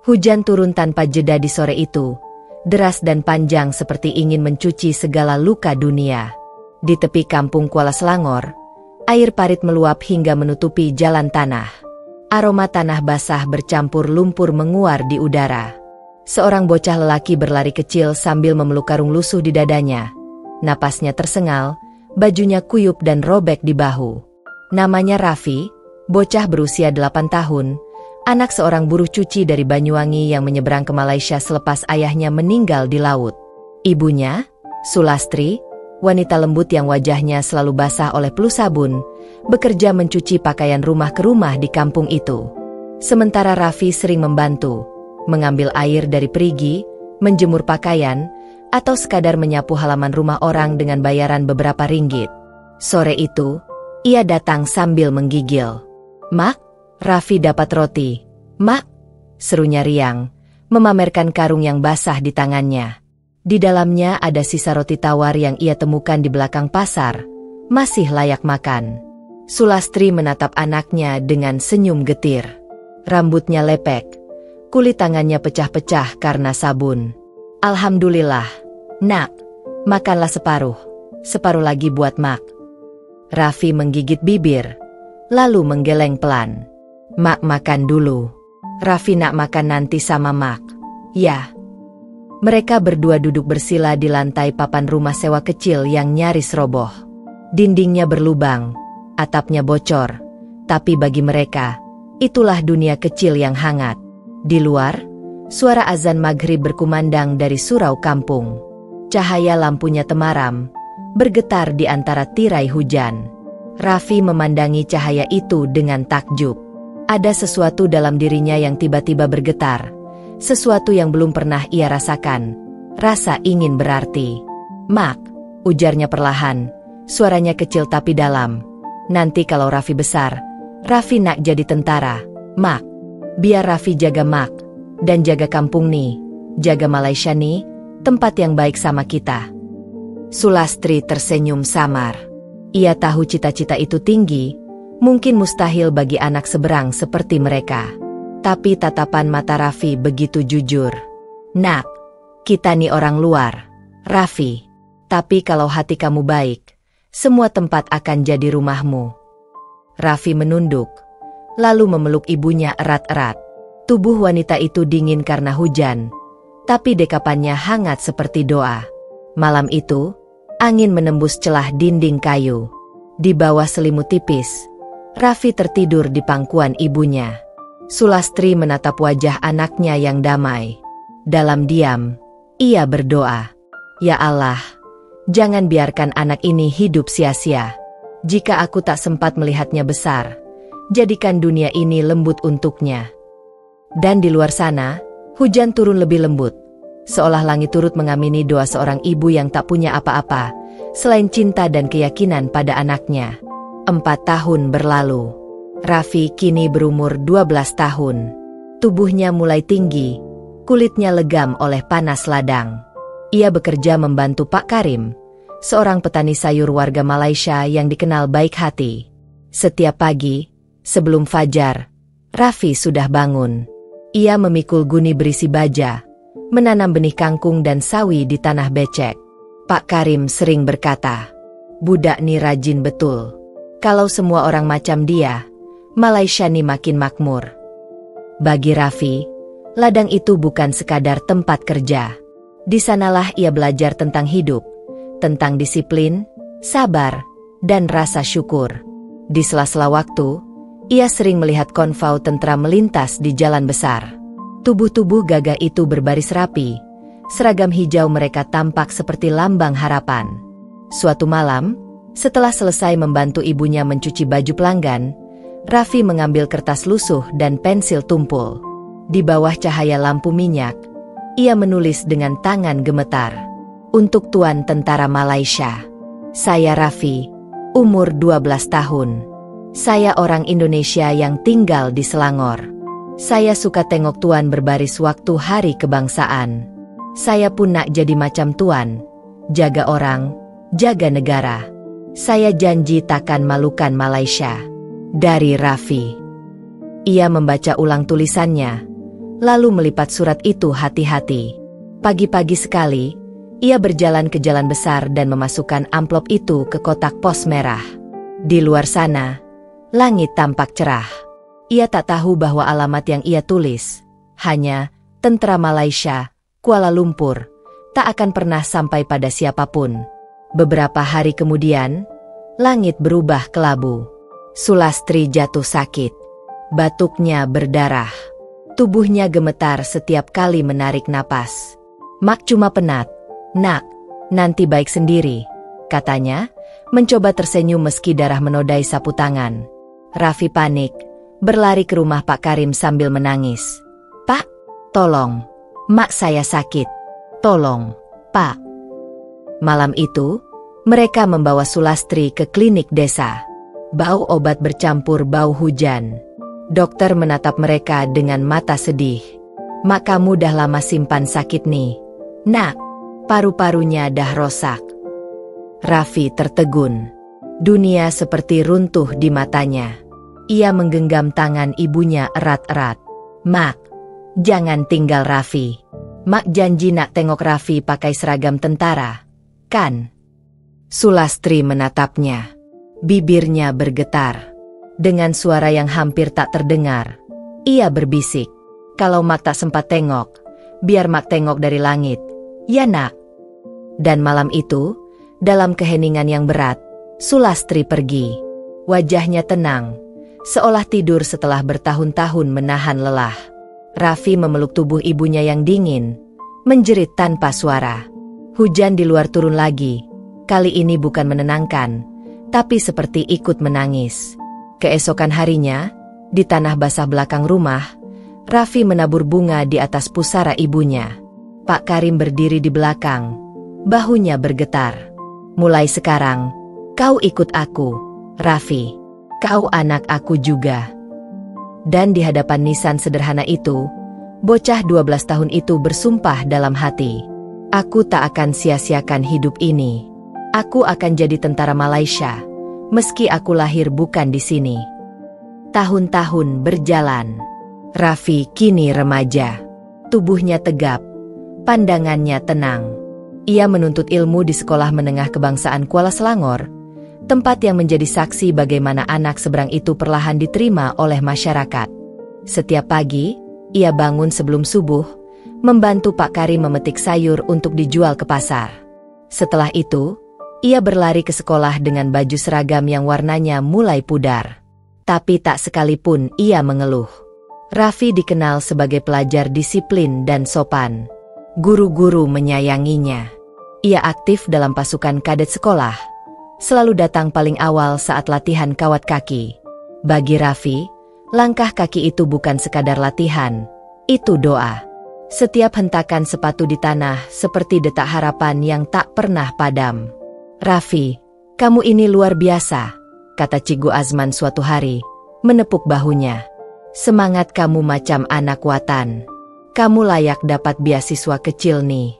Hujan turun tanpa jeda di sore itu, deras dan panjang seperti ingin mencuci segala luka dunia. Di tepi kampung Kuala Selangor, air parit meluap hingga menutupi jalan tanah. Aroma tanah basah bercampur lumpur menguar di udara. Seorang bocah lelaki berlari kecil sambil memeluk karung lusuh di dadanya. Napasnya tersengal, bajunya kuyup dan robek di bahu. Namanya Raffi, bocah berusia 8 tahun, anak seorang buruh cuci dari Banyuwangi yang menyeberang ke Malaysia selepas ayahnya meninggal di laut. Ibunya, Sulastri, wanita lembut yang wajahnya selalu basah oleh peluh sabun, bekerja mencuci pakaian rumah ke rumah di kampung itu. Sementara Raffi sering membantu, mengambil air dari perigi, menjemur pakaian, atau sekadar menyapu halaman rumah orang dengan bayaran beberapa ringgit. Sore itu, ia datang sambil menggigil. "Mak, Raffi dapat roti." "Mak," serunya riang, memamerkan karung yang basah di tangannya. Di dalamnya ada sisa roti tawar yang ia temukan di belakang pasar, masih layak makan. Sulastri menatap anaknya dengan senyum getir. Rambutnya lepek, kulit tangannya pecah-pecah karena sabun. "Alhamdulillah, Nak, makanlah separuh, separuh lagi buat Mak." Raffi menggigit bibir, lalu menggeleng pelan. "Mak makan dulu." "Raffi nak makan nanti sama Mak." "Ya." Mereka berdua duduk bersila di lantai papan rumah sewa kecil yang nyaris roboh. Dindingnya berlubang, atapnya bocor, tapi bagi mereka, itulah dunia kecil yang hangat. Di luar, suara azan maghrib berkumandang dari surau kampung. Cahaya lampunya temaram, bergetar di antara tirai hujan. Raffi memandangi cahaya itu dengan takjub. Ada sesuatu dalam dirinya yang tiba-tiba bergetar, sesuatu yang belum pernah ia rasakan, rasa ingin berarti. "Mak," ujarnya perlahan, suaranya kecil tapi dalam. "Nanti kalau Raffi besar, Raffi nak jadi tentara. Mak, biar Raffi jaga Mak, dan jaga kampung nih, jaga Malaysia nih, tempat yang baik sama kita." Sulastri tersenyum samar. Ia tahu cita-cita itu tinggi, mungkin mustahil bagi anak seberang seperti mereka. Tapi tatapan mata Raffi begitu jujur. "Nak, kita nih orang luar, Raffi. Tapi kalau hati kamu baik, semua tempat akan jadi rumahmu." Raffi menunduk, lalu memeluk ibunya erat-erat. Tubuh wanita itu dingin karena hujan, tapi dekapannya hangat seperti doa. Malam itu, angin menembus celah dinding kayu. Di bawah selimut tipis, Raffi tertidur di pangkuan ibunya. Sulastri menatap wajah anaknya yang damai. Dalam diam, ia berdoa, "Ya Allah, jangan biarkan anak ini hidup sia-sia. Jika aku tak sempat melihatnya besar, jadikan dunia ini lembut untuknya." Dan di luar sana, hujan turun lebih lembut, seolah langit turut mengamini doa seorang ibu yang tak punya apa-apa, selain cinta dan keyakinan pada anaknya. 4 tahun berlalu. Raffi kini berumur 12 tahun. Tubuhnya mulai tinggi, kulitnya legam oleh panas ladang. Ia bekerja membantu Pak Karim, seorang petani sayur warga Malaysia yang dikenal baik hati. Setiap pagi, sebelum fajar, Raffi sudah bangun. Ia memikul guni berisi baja, menanam benih kangkung dan sawi di tanah becek. Pak Karim sering berkata, "Budak ni rajin betul. Kalau semua orang macam dia, Malaysia ni makin makmur." Bagi Raffi, ladang itu bukan sekadar tempat kerja. Di sanalah ia belajar tentang hidup, tentang disiplin, sabar, dan rasa syukur. Di sela-sela waktu, ia sering melihat konvoi tentara melintas di jalan besar. Tubuh-tubuh gagah itu berbaris rapi, seragam hijau mereka tampak seperti lambang harapan. Suatu malam, setelah selesai membantu ibunya mencuci baju pelanggan, Raffi mengambil kertas lusuh dan pensil tumpul. Di bawah cahaya lampu minyak, ia menulis dengan tangan gemetar. "Untuk Tuan Tentara Malaysia. Saya Raffi, umur 12 tahun. Saya orang Indonesia yang tinggal di Selangor. Saya suka tengok Tuan berbaris waktu hari kebangsaan. Saya pun nak jadi macam Tuan, jaga orang, jaga negara. Saya janji takkan malukan Malaysia." Dari Raffi. Ia membaca ulang tulisannya, lalu melipat surat itu hati-hati. Pagi-pagi sekali, ia berjalan ke jalan besar dan memasukkan amplop itu ke kotak pos merah. Di luar sana, langit tampak cerah. Ia tak tahu bahwa alamat yang ia tulis, hanya Tentara Malaysia, Kuala Lumpur, tak akan pernah sampai pada siapapun. Beberapa hari kemudian, langit berubah kelabu. Sulastri jatuh sakit. Batuknya berdarah. Tubuhnya gemetar setiap kali menarik napas. Mak cuma penat. Nak, nanti baik sendiri, katanya, mencoba tersenyum meski darah menodai sapu tangan. Raffi panik, berlari ke rumah Pak Karim sambil menangis. Pak, tolong, mak saya sakit. Tolong, Pak. Malam itu, mereka membawa Sulastri ke klinik desa. Bau obat bercampur bau hujan. Dokter menatap mereka dengan mata sedih. Mak kamu dah lama simpan sakit nih. Nak, paru-parunya dah rosak. Raffi tertegun. Dunia seperti runtuh di matanya. Ia menggenggam tangan ibunya erat-erat. Mak, jangan tinggal Raffi. Mak janji nak tengok Raffi pakai seragam tentara. Kan? Sulastri menatapnya. Bibirnya bergetar. Dengan suara yang hampir tak terdengar, ia berbisik. Kalau mak tak sempat tengok, biar mak tengok dari langit. Ya nak. Dan malam itu, dalam keheningan yang berat, Sulastri pergi. Wajahnya tenang, seolah tidur setelah bertahun-tahun menahan lelah. Raffi memeluk tubuh ibunya yang dingin, menjerit tanpa suara. Hujan di luar turun lagi. Kali ini bukan menenangkan, tapi seperti ikut menangis. Keesokan harinya, di tanah basah belakang rumah, Raffi menabur bunga di atas pusara ibunya. Pak Karim berdiri di belakang, bahunya bergetar. Mulai sekarang, kau ikut aku, Raffi. Kau anak aku juga. Dan di hadapan nisan sederhana itu, bocah 12 tahun itu bersumpah dalam hati. Aku tak akan sia-siakan hidup ini. Aku akan jadi tentara Malaysia, meski aku lahir bukan di sini. Tahun-tahun berjalan. Raffi kini remaja. Tubuhnya tegap, pandangannya tenang. Ia menuntut ilmu di Sekolah Menengah Kebangsaan Kuala Selangor, tempat yang menjadi saksi bagaimana anak seberang itu perlahan diterima oleh masyarakat. Setiap pagi, ia bangun sebelum subuh, membantu Pak Karim memetik sayur untuk dijual ke pasar. Setelah itu, ia berlari ke sekolah dengan baju seragam yang warnanya mulai pudar. Tapi tak sekalipun ia mengeluh. Raffi dikenal sebagai pelajar disiplin dan sopan. Guru-guru menyayanginya. Ia aktif dalam pasukan kadet sekolah, selalu datang paling awal saat latihan kawat kaki. Bagi Raffi, langkah kaki itu bukan sekadar latihan, itu doa. Setiap hentakan sepatu di tanah seperti detak harapan yang tak pernah padam. Raffi, kamu ini luar biasa, kata Cikgu Azman suatu hari, menepuk bahunya. Semangat kamu macam anak watan. Kamu layak dapat beasiswa kecil nih.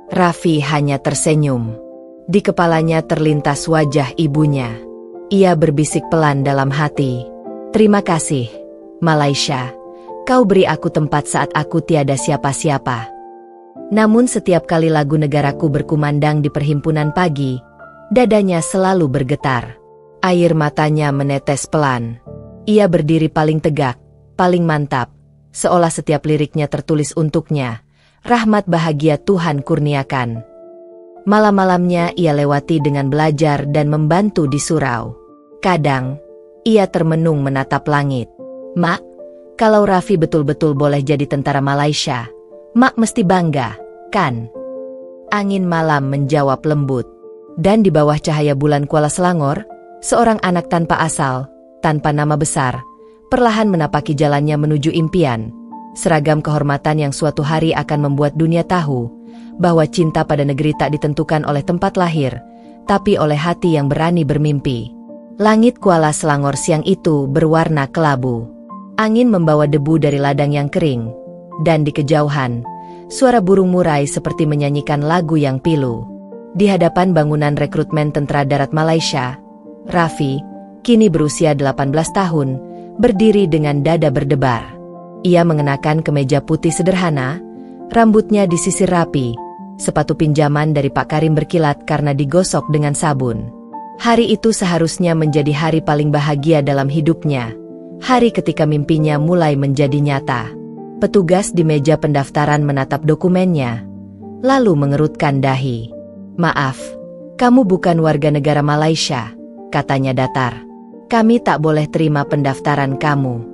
Raffi hanya tersenyum. Di kepalanya terlintas wajah ibunya. Ia berbisik pelan dalam hati. Terima kasih, Malaysia. Kau beri aku tempat saat aku tiada siapa-siapa. Namun setiap kali lagu negaraku berkumandang di perhimpunan pagi, dadanya selalu bergetar. Air matanya menetes pelan. Ia berdiri paling tegak, paling mantap, seolah setiap liriknya tertulis untuknya. Rahmat bahagia Tuhan kurniakan. Malam-malamnya ia lewati dengan belajar dan membantu di surau. Kadang, ia termenung menatap langit. Mak, kalau Raffi betul-betul boleh jadi tentara Malaysia, mak mesti bangga, kan? Angin malam menjawab lembut. Dan di bawah cahaya bulan Kuala Selangor, seorang anak tanpa asal, tanpa nama besar, perlahan menapaki jalannya menuju impian. Seragam kehormatan yang suatu hari akan membuat dunia tahu bahwa cinta pada negeri tak ditentukan oleh tempat lahir, tapi oleh hati yang berani bermimpi. Langit Kuala Selangor siang itu berwarna kelabu. Angin membawa debu dari ladang yang kering, dan di kejauhan, suara burung murai seperti menyanyikan lagu yang pilu. Di hadapan bangunan rekrutmen Tentara Darat Malaysia, Raffi, kini berusia 18 tahun, berdiri dengan dada berdebar. Ia mengenakan kemeja putih sederhana, rambutnya disisir rapi, sepatu pinjaman dari Pak Karim berkilat karena digosok dengan sabun. Hari itu seharusnya menjadi hari paling bahagia dalam hidupnya. Hari ketika mimpinya mulai menjadi nyata. Petugas di meja pendaftaran menatap dokumennya, lalu mengerutkan dahi. "Maaf, kamu bukan warga negara Malaysia," katanya datar. "Kami tak boleh terima pendaftaran kamu."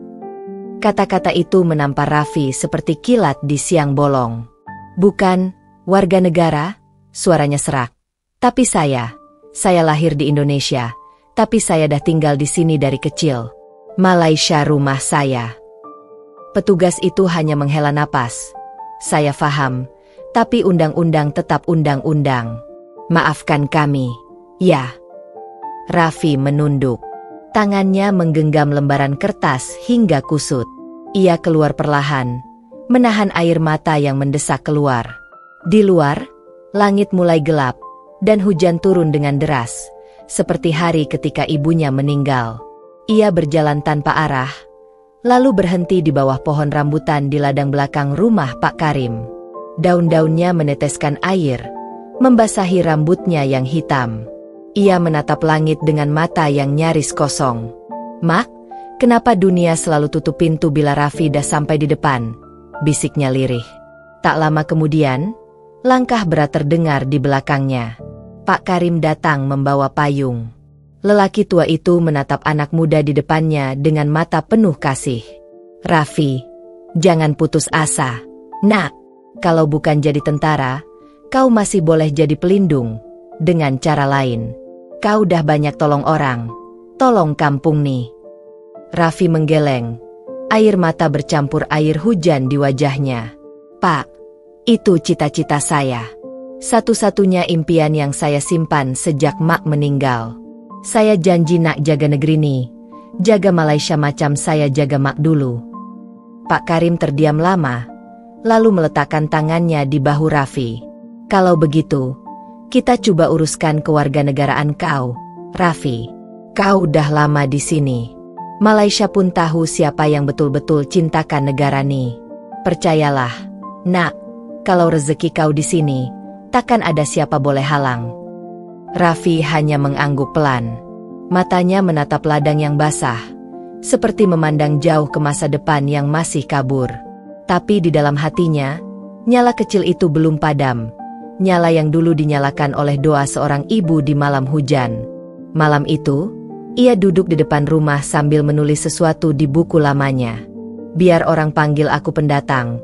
Kata-kata itu menampar Raffi seperti kilat di siang bolong. "Bukan warga negara?" suaranya serak. "Tapi saya lahir di Indonesia, tapi saya dah tinggal di sini dari kecil. Malaysia rumah saya." Petugas itu hanya menghela napas. "Saya faham, tapi undang-undang tetap undang-undang. Maafkan kami." "Ya." Raffi menunduk. Tangannya menggenggam lembaran kertas hingga kusut. Ia keluar perlahan, menahan air mata yang mendesak keluar. Di luar, langit mulai gelap, dan hujan turun dengan deras, seperti hari ketika ibunya meninggal. Ia berjalan tanpa arah, lalu berhenti di bawah pohon rambutan di ladang belakang rumah Pak Karim. Daun-daunnya meneteskan air, membasahi rambutnya yang hitam. Ia menatap langit dengan mata yang nyaris kosong. "Mak, kenapa dunia selalu tutup pintu bila Raffi dah sampai di depan?" bisiknya lirih. Tak lama kemudian, langkah berat terdengar di belakangnya. Pak Karim datang membawa payung. Lelaki tua itu menatap anak muda di depannya dengan mata penuh kasih. "Raffi, jangan putus asa. Nak, kalau bukan jadi tentara, kau masih boleh jadi pelindung. Dengan cara lain. Kau dah banyak tolong orang. Tolong kampung nih." Raffi menggeleng. Air mata bercampur air hujan di wajahnya. "Pak, itu cita-cita saya. Satu-satunya impian yang saya simpan sejak mak meninggal. Saya janji nak jaga negeri ini. Jaga Malaysia macam saya jaga mak dulu." Pak Karim terdiam lama, lalu meletakkan tangannya di bahu Raffi. "Kalau begitu, kita coba uruskan kewarganegaraan kau, Raffi. Kau udah lama di sini. Malaysia pun tahu siapa yang betul-betul cintakan negara ni. Percayalah, nak, kalau rezeki kau di sini, takkan ada siapa boleh halang." Raffi hanya mengangguk pelan. Matanya menatap ladang yang basah, seperti memandang jauh ke masa depan yang masih kabur. Tapi di dalam hatinya, nyala kecil itu belum padam. Nyala yang dulu dinyalakan oleh doa seorang ibu di malam hujan. Malam itu, ia duduk di depan rumah sambil menulis sesuatu di buku lamanya. "Biar orang panggil aku pendatang,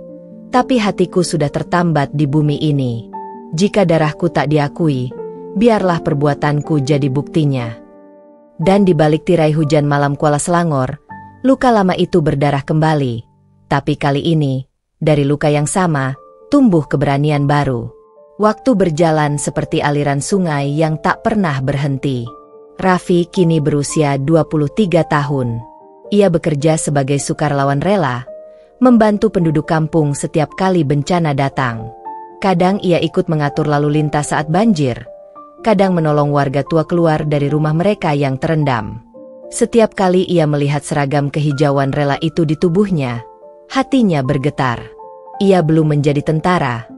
tapi hatiku sudah tertambat di bumi ini. Jika darahku tak diakui, biarlah perbuatanku jadi buktinya." Dan di balik tirai hujan malam Kuala Selangor, luka lama itu berdarah kembali. Tapi kali ini, dari luka yang sama, tumbuh keberanian baru. Waktu berjalan seperti aliran sungai yang tak pernah berhenti. Raffi kini berusia 23 tahun. Ia bekerja sebagai sukarelawan rela, membantu penduduk kampung setiap kali bencana datang. Kadang ia ikut mengatur lalu lintas saat banjir, kadang menolong warga tua keluar dari rumah mereka yang terendam. Setiap kali ia melihat seragam kehijauan rela itu di tubuhnya, hatinya bergetar. Ia belum menjadi tentara,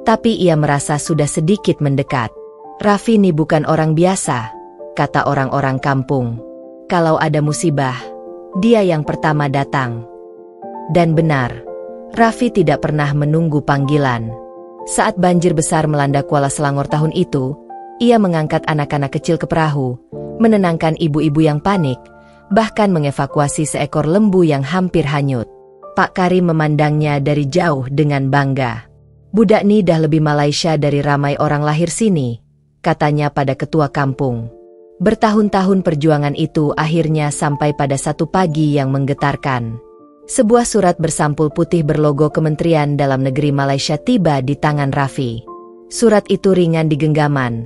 tapi ia merasa sudah sedikit mendekat. "Raffi ini bukan orang biasa," kata orang-orang kampung. "Kalau ada musibah, dia yang pertama datang." Dan benar, Raffi tidak pernah menunggu panggilan. Saat banjir besar melanda Kuala Selangor tahun itu, ia mengangkat anak-anak kecil ke perahu, menenangkan ibu-ibu yang panik, bahkan mengevakuasi seekor lembu yang hampir hanyut. Pak Karim memandangnya dari jauh dengan bangga. "Budak ni dah lebih Malaysia dari ramai orang lahir sini," katanya pada ketua kampung. Bertahun-tahun perjuangan itu akhirnya sampai pada satu pagi yang menggetarkan. Sebuah surat bersampul putih berlogo Kementerian Dalam Negeri Malaysia tiba di tangan Raffi. Surat itu ringan di genggaman,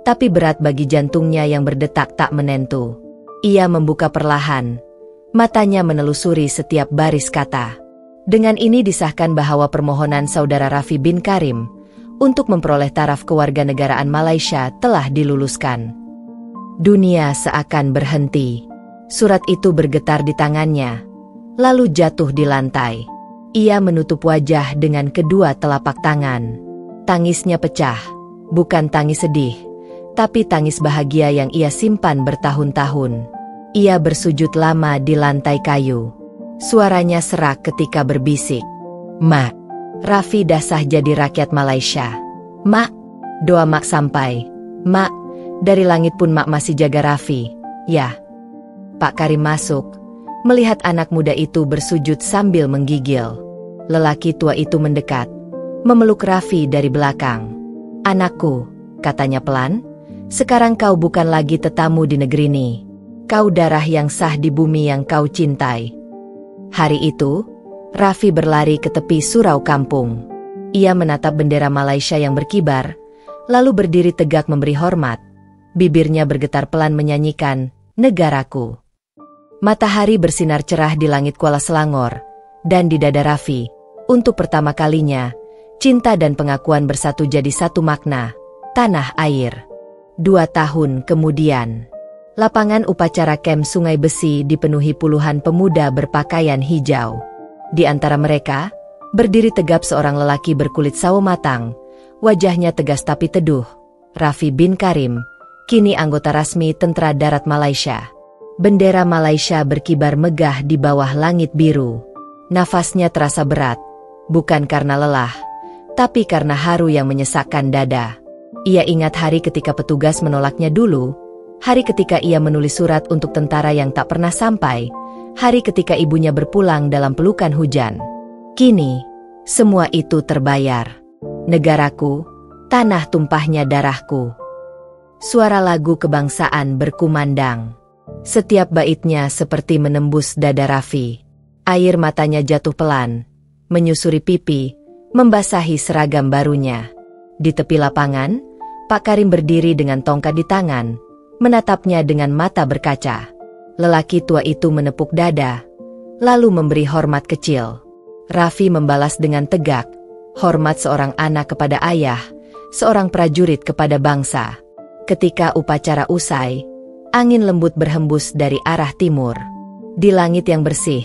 tapi berat bagi jantungnya yang berdetak tak menentu. Ia membuka perlahan, matanya menelusuri setiap baris kata. Dengan ini disahkan bahwa permohonan saudara Raffi bin Karim untuk memperoleh taraf kewarganegaraan Malaysia telah diluluskan. Dunia seakan berhenti. Surat itu bergetar di tangannya, lalu jatuh di lantai. Ia menutup wajah dengan kedua telapak tangan. Tangisnya pecah, bukan tangis sedih, tapi tangis bahagia yang ia simpan bertahun-tahun. Ia bersujud lama di lantai kayu. Suaranya serak ketika berbisik. "Mak, Raffi dah sah jadi rakyat Malaysia. Mak, doa Mak sampai. Mak, dari langit pun Mak masih jaga Raffi, ya." Pak Karim masuk, melihat anak muda itu bersujud sambil menggigil. Lelaki tua itu mendekat, memeluk Raffi dari belakang. "Anakku," katanya pelan, "sekarang kau bukan lagi tetamu di negeri ini. Kau darah yang sah di bumi yang kau cintai." Hari itu, Raffi berlari ke tepi surau kampung. Ia menatap bendera Malaysia yang berkibar, lalu berdiri tegak memberi hormat. Bibirnya bergetar pelan menyanyikan, "Negaraku." Matahari bersinar cerah di langit Kuala Selangor, dan di dada Raffi, untuk pertama kalinya, cinta dan pengakuan bersatu jadi satu makna, tanah air. 2 tahun kemudian, lapangan upacara kamp Sungai Besi dipenuhi puluhan pemuda berpakaian hijau. Di antara mereka, berdiri tegap seorang lelaki berkulit sawo matang, wajahnya tegas tapi teduh, Raffi bin Karim, kini anggota rasmi Tentara Darat Malaysia. Bendera Malaysia berkibar megah di bawah langit biru. Nafasnya terasa berat, bukan karena lelah, tapi karena haru yang menyesakkan dada. Ia ingat hari ketika petugas menolaknya dulu, hari ketika ia menulis surat untuk tentara yang tak pernah sampai, hari ketika ibunya berpulang dalam pelukan hujan. Kini, semua itu terbayar. Negaraku, tanah tumpahnya darahku. Suara lagu kebangsaan berkumandang. Setiap baitnya seperti menembus dada Raffi. Air matanya jatuh pelan, menyusuri pipi, membasahi seragam barunya. Di tepi lapangan, Pak Karim berdiri dengan tongkat di tangan, menatapnya dengan mata berkaca. Lelaki tua itu menepuk dada, lalu memberi hormat kecil. Raffi membalas dengan tegak, hormat seorang anak kepada ayah, seorang prajurit kepada bangsa. Ketika upacara usai, angin lembut berhembus dari arah timur. Di langit yang bersih,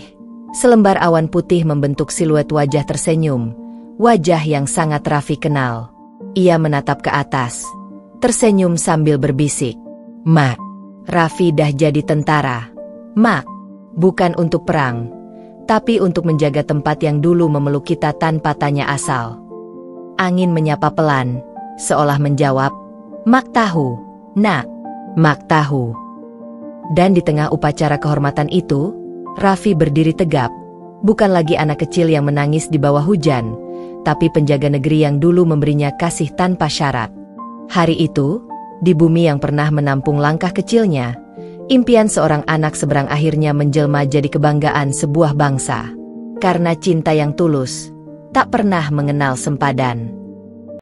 selembar awan putih membentuk siluet wajah tersenyum, wajah yang sangat Raffi kenal. Ia menatap ke atas, tersenyum sambil berbisik, "Mak, Raffi dah jadi tentara. Mak, bukan untuk perang, tapi untuk menjaga tempat yang dulu memeluk kita tanpa tanya asal." Angin menyapa pelan, seolah menjawab, "Mak tahu, Nak, Mak tahu." Dan di tengah upacara kehormatan itu, Raffi berdiri tegap, bukan lagi anak kecil yang menangis di bawah hujan, tapi penjaga negeri yang dulu memberinya kasih tanpa syarat. Hari itu, di bumi yang pernah menampung langkah kecilnya, impian seorang anak seberang akhirnya menjelma jadi kebanggaan sebuah bangsa. Karena cinta yang tulus, tak pernah mengenal sempadan.